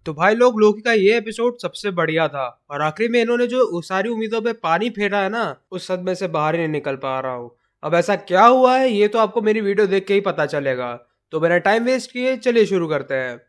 तो भाई लोग, लोकी का ये एपिसोड सबसे बढ़िया था और आखिरी में इन्होंने जो सारी उम्मीदों पे पानी फेरा है ना, उस सदमे से बाहर ही नहीं निकल पा रहा हूँ। अब ऐसा क्या हुआ है ये तो आपको मेरी वीडियो देख के ही पता चलेगा। तो बिना टाइम वेस्ट किए चलिए शुरू करते हैं।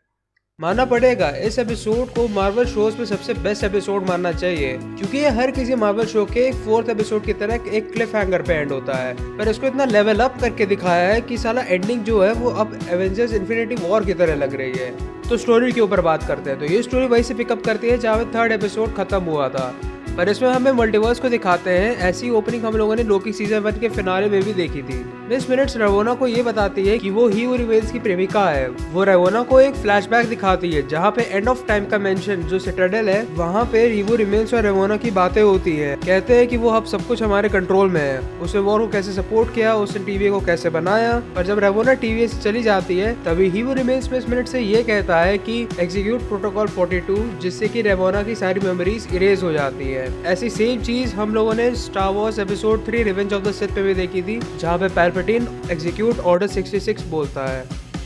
मानना पड़ेगा इस एपिसोड को मार्वल शोज में सबसे बेस्ट एपिसोड मानना चाहिए, क्योंकि ये हर किसी मार्वल शो के एक फोर्थ एपिसोड की तरह एक क्लिफ हैंगर पे एंड होता है, पर इसको इतना लेवल अप करके दिखाया है कि साला एंडिंग जो है वो अब एवेंजर्स इन्फिनिटी वॉर की तरह लग रही है। तो स्टोरी के ऊपर बात करते हैं, तो ये स्टोरी वहीं से पिकअप करती है जहाँ पे थर्ड एपिसोड खत्म हुआ था, पर इसमें हमें मल्टीवर्स को दिखाते हैं। ऐसी ओपनिंग हम लोगों ने लोकी सीजन 1 के फिनाले में भी देखी थी। मिस मिनट्स रेवोना को ये बताती है कि वो ही रिवेल्स की प्रेमिका है। वो रेवोना को एक फ्लैशबैक दिखाती है जहाँ पे एंड ऑफ टाइम का मेंशन जो सिटाडेल है वहाँ पे रीवो रिमेल्स और रेवोना की बातें होती है। कहते हैं कि वो अब सब कुछ हमारे कंट्रोल में है। उसने वॉर को कैसे सपोर्ट किया, उसने टीवी को कैसे बनाया। पर जब रेवोना टीवी से चली जाती है तभी हीवो रिमेल्स मिस मिनट से ये कहता है कि एग्जीक्यूट प्रोटोकॉल 42, जिससे कि रेवोना की सारी मेमोरीज इरेज हो जाती है। ऐसी सेम चीज हम लोगों ने star Wars episode 3 revenge of the Sith पे भी देखी थी, जहाँ पे पैल्पैटिन एग्जीक्यूट ऑर्डर 66 बोलता है।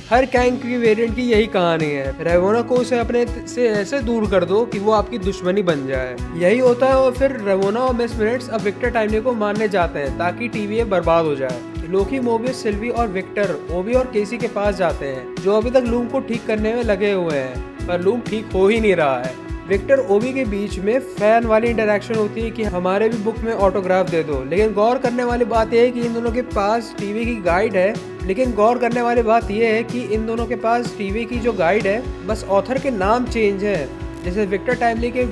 हर कैंग की वेरिएंट की यही कहानी है, रेवोना को उसे अपने से ऐसे दूर कर दो कि वो आपकी दुश्मनी बन जाए। यही होता है और फिर रेवोना और मिस मिनट्स अब विक्टर टाइमली को मारने जाते हैं ताकि टीवी बर्बाद हो जाए। लोकी, मोबियस, सिल्वी और विक्टर ओबी और केसी के पास जाते हैं जो अभी तक लूम को ठीक करने में लगे हुए हैं, पर लूम ठीक हो ही नहीं रहा है। विक्टर ओबी के बीच में फैन वाली इंटरेक्शन होती है कि हमारे भी बुक में ऑटोग्राफ दे दो, लेकिन गौर करने वाली बात यह है कि इन दोनों के पास टीवी की गाइड है। लेकिन गौर करने वाली बात यह है कि इन दोनों के पास टीवी की जो गाइड है बस ऑथर के नाम चेंज है। जैसे विक्टर टाइमली के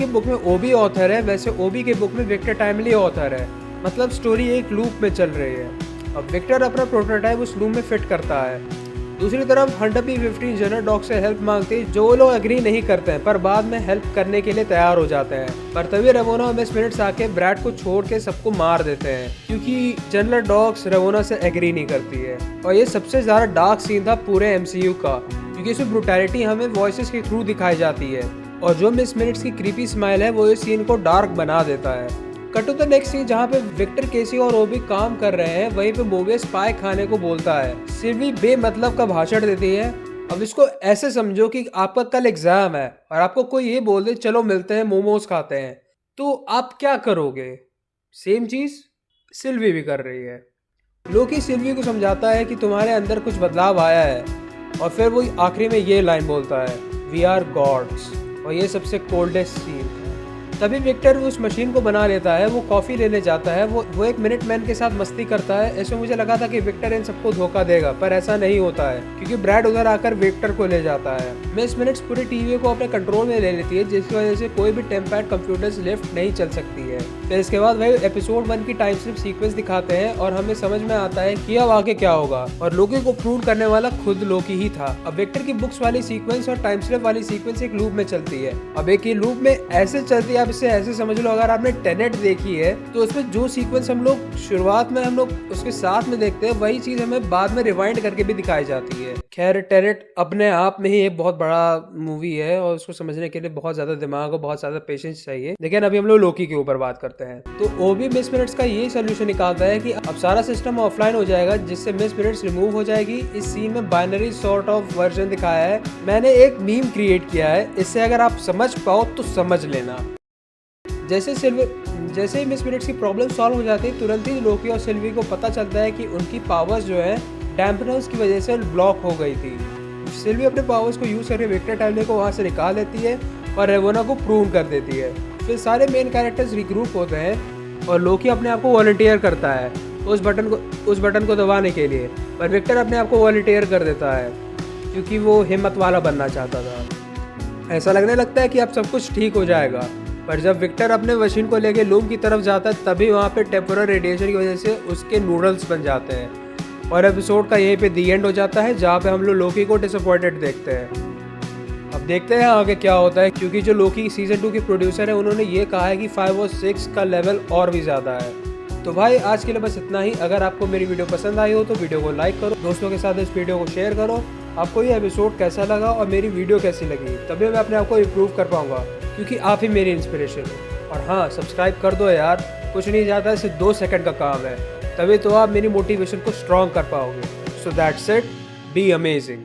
बुक में ओबी ऑथर है, वैसे ओबी के बुक में विक्टर टाइमली ऑथर है। मतलब स्टोरी एक लूप में चल रही है। अब विक्टर अपना प्रोटोटाइप उस लूप में फिट करता है। दूसरी तरफ हंटर P-15 जनरल डॉग से हेल्प मांगती है, जो लोग एग्री नहीं करते हैं पर बाद में हेल्प करने के लिए तैयार हो जाते हैं। पर तभी रेवोना और मिस मिनट्स आके ब्रैड को छोड़ के सबको मार देते हैं, क्योंकि जनरल डॉग्स रेवोना से एग्री नहीं करती है। और ये सबसे ज्यादा डार्क सीन था पूरे MCU का, क्योंकि इसमें ब्रूटैलिटी हमें वॉइसेस के थ्रू दिखाई जाती है और जो मिस मिनट्स की क्रीपी स्माइल है वो इस सीन को डार्क बना देता है। Cut to the next scene जहाँ पे विक्टर, केसी और ओबी काम कर रहे हैं, वहीं पे मोबियस पाए खाने को बोलता है। सिल्वी बेमतलब का भाषण देती है। अब इसको ऐसे समझो कि आपका कल एग्जाम है और आपको कोई ये बोल दे चलो मिलते हैं मोमोज खाते हैं, तो आप क्या करोगे? सेम चीज सिल्वी भी कर रही है। लोकी सिल्वी को समझाता है कि तुम्हारे अंदर कुछ बदलाव आया है और फिर वो आखिरी में ये लाइन बोलता है, वी आर गॉड्स। और ये सबसे कोल्डेस्ट सीन है। तभी विक्टर उस मशीन को बना लेता है। वो कॉफी लेने जाता है। वो एक मिनट मैन के साथ मस्ती करता है। ऐसे मुझे लगा था कि विक्टर इन सबको धोखा देगा, पर ऐसा नहीं होता है, क्योंकि ब्रैड उधर आकर विक्टर को ले जाता है। मिस मिनट्स पूरी टीवी को अपने कंट्रोल में ले लेती है, जिसकी वजह से कोई भी टेम्पैड कंप्यूटर्स लिफ्ट नहीं चल सकती है। फिर इसके बाद वही एपिसोड 1 की टाइम स्लिप सीक्वेंस दिखाते हैं और हमें समझ में आता है कि अब आगे क्या होगा। और लोकी को प्रूव करने वाला खुद लोकी ही था। अब विक्टर की बुक्स वाली सीक्वेंस और टाइम स्लिप वाली सीक्वेंस एक लूप में चलती है। अब एक ही लूप में ऐसे चलती है, आप इसे ऐसे समझ लो, अगर आपने टेनेट देखी है तो उसमें जो सीक्वेंस हम लोग शुरुआत में हम लोग उसके साथ में देखते हैं, वही चीज हमें बाद में रिवाइंड करके भी दिखाई जाती है। खैर, टेनेट अपने आप में ही एक बहुत बड़ा मूवी है और उसको समझने के लिए बहुत ज्यादा दिमाग और बहुत ज्यादा पेशेंस चाहिए। लेकिन अभी हम लोग लोकी के ऊपर बात करते हैं। तो ओबी मिस मिनट्स का ये सोल्यूशन निकालता है कि अब सारा सिस्टम ऑफलाइन हो जाएगा, जिससे मिस मिनट्स रिमूव हो जाएगी। इस सीन में बाइनरी सॉर्ट ऑफ वर्जन दिखाया है। मैंने एक मीम क्रिएट किया है, इससे अगर आप समझ पाओ तो समझ लेना। जैसे ही मिस मिनट्स की प्रॉब्लम सॉल्व हो जाती है, तुरंत ही लोकी और सिल्वी को पता चलता है कि उनकी पावर्स जो है डैम्पनर्स की वजह से ब्लॉक हो गई थी। सिल्वी अपने पावर्स को यूज करके विक्टर टाइमली को वहां से निकाल लेती है और रेवोना को प्रूव कर देती है। फिर सारे मेन कैरेक्टर्स रिग्रुप होते हैं और लोकी अपने आप को वॉलंटियर करता है उस बटन को दबाने के लिए, पर विक्टर अपने आप को वॉलंटियर कर देता है क्योंकि वो हिम्मत वाला बनना चाहता था। ऐसा लगने लगता है कि अब सब कुछ ठीक हो जाएगा, पर जब विक्टर अपने मशीन को लेके लूम की तरफ जाता है तभी वहाँ पे टेम्पोररी रेडिएशन की वजह से उसके नूडल्स बन जाते हैं और एपिसोड का यहीं पे दी एंड हो जाता है, जहाँ पे हम लोग लोकी को डिसअपॉइंटेड देखते हैं। अब देखते हैं आगे क्या होता है, क्योंकि जो लोकी सीजन 2 के प्रोड्यूसर है उन्होंने ये कहा है कि 5 और 6 का लेवल और भी ज़्यादा है। तो भाई आज के लिए बस इतना ही। अगर आपको मेरी वीडियो पसंद आई हो तो वीडियो को लाइक करो, दोस्तों के साथ इस वीडियो को शेयर करो। आपको ये एपिसोड कैसा लगा और मेरी वीडियो कैसी लगी, तभी मैं अपने आप को इम्प्रूव कर पाऊंगा, क्योंकि आप ही मेरी इंस्पिरेशन हो। और हाँ, सब्सक्राइब कर दो यार, कुछ नहीं जाता, सिर्फ 2 सेकंड का काम है, तभी तो आप मेरी मोटिवेशन को स्ट्रॉन्ग कर पाओगे। So that's it, be amazing.